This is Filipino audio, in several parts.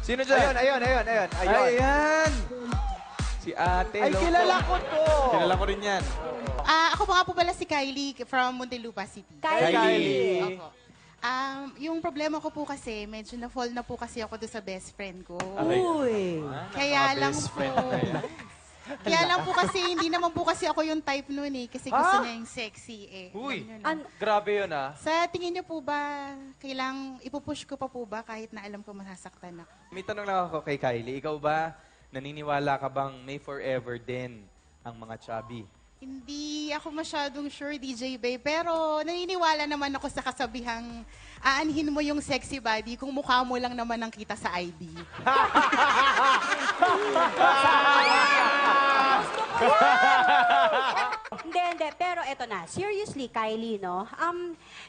Sino dyan? Ayun. Ayan! Si ate. Ay, hello kilala po. ko to. Kilala ko rin yan. Ako pa nga po pala si Kylie from Muntinlupa City. Kylie. Opo. Yung problema ko po kasi, medyo na-fall na po kasi ako doon sa best friend ko. Uy! Kaya lang po. Kaya lang po kasi, hindi naman po kasi ako yung type nun eh. Kasi gusto niya yung sexy eh. Uy, Alam niyo na. grabe yun ah. Sa tingin niyo po ba, kailang ipupush ko pa po ba kahit na alam ko masasaktan ako? May tanong lang ako kay Kylie. Ikaw ba, naniniwala ka bang may forever din ang mga chubby? Hindi ako masyadong sure, DJ Bay, pero naniniwala naman ako sa kasabihang aanhin mo yung sexy body kung mukha mo lang naman ang kita sa ID. Hindi. Pero eto na, seriously, Kylie, no?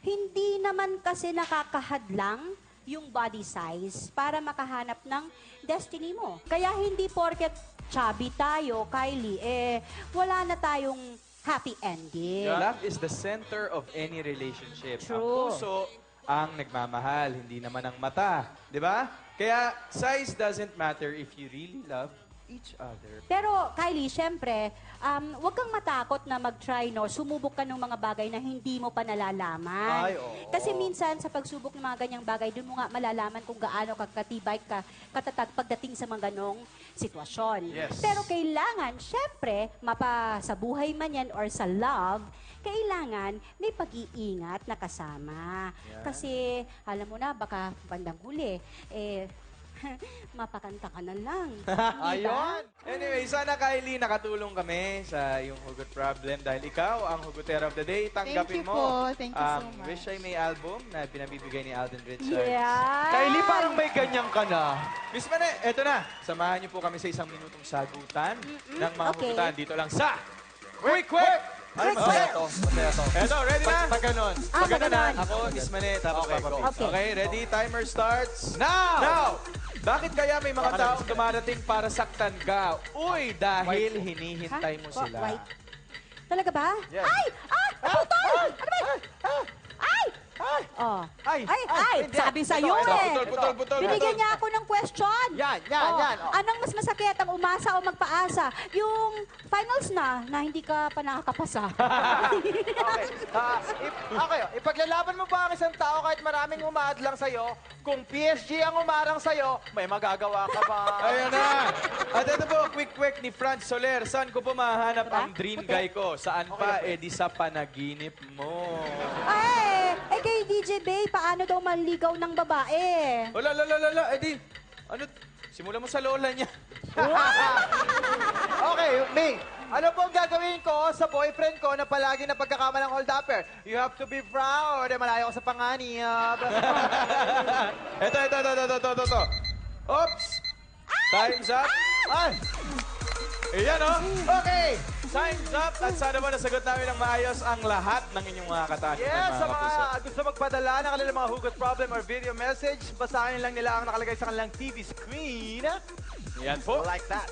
Hindi naman kasi nakakahadlang yung body size para makahanap ng destiny mo. Kaya hindi porket chubby tayo, Kylie, wala na tayong happy ending. Love is the center of any relationship. Ang True. puso ang nagmamahal, hindi naman ang mata. Di ba? Kaya size doesn't matter if you really love each other. Pero, Kylie, syempre, huwag kang matakot na mag-try, no? Sumubok ka ng mga bagay na hindi mo pa nalalaman. Ay, oo. Kasi minsan, sa pagsubok ng mga ganyang bagay, doon mo nga malalaman kung gaano katibay ka, katatag pagdating sa mga ganong sitwasyon. Yes. Pero kailangan, syempre, sa buhay man yan or sa love, kailangan may pag-iingat na kasama. Yan. Kasi, alam mo na, baka bandang huli, mapakanta ka na lang. Ayun. Anyway, sana Kylie nakatulong kami sa iyong hugot problem dahil ikaw ang hugotera of the day. Tanggapin Thank you mo. po. Thank you so much. Wish I May album na pinabibigay ni Alden Richards. Yeah! Kylie, parang may ganyan ka na. Miss Mane, eto na. Samahan niyo po kami sa isang minutong sagutan ng mga okay. hugutan dito lang sa Quick! Ay, masaya to. Eto, ready na? Pag ganon. Pag ganon na. ganon. Ako, Miss Mane, tapos Papa P. Okay. Okay, ready? Timer starts. Now! Bakit kaya may mga taong dumarating para saktan ka? Uy, dahil hinihintay mo sila. White. Talaga ba? Yes. Ay! Naputol! Ano ba? Ay! Oh. Ay! Hindi. Sabi sa'yo Ito, eh. Putol. Binigyan niya ako ng question. Yan. Anong mas masakit, ang umasa o magpaasa? Yung finals na hindi ka pa nakakapasa. Okay, ipaglalaban mo ba ang isang tao kahit maraming umaadlang sa'yo? Kung PSG ang umarang sa'yo, may magagawa ka ba? Ayan na. At ito po, quick ni Franz Soler. Saan ko po mahanap ang dream guy ko? Saan pa? Di sa panaginip mo. Kay DJ Bay, paano daw manligaw ng babae? Wala. Ano? Simulan mo sa lola niya. Okay, May, ano po ang gagawin ko sa boyfriend ko na palagi na pagkakamalang hold-upper? You have to be proud. Malayo ko sa panganib. Ito. Oops! Time's up. Ay! Ayan, oh. Okay. Time's up. At sana ba nasagot namin ng maayos ang lahat ng inyong mga katanungan, Yes, sa kapuso. mga gusto magpadala ng kanilang mga hugot problem or video message, basahin lang nila ang nakalagay sa kanilang TV screen. Yan po. Like that.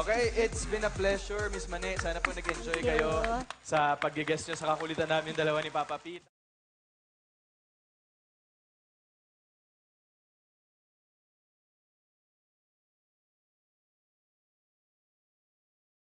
Okay, it's been a pleasure, Miss Mane. Sana po nag-enjoy kayo sa pag-guest nyo sa kakulitan namin dalawa ni Papa Pete.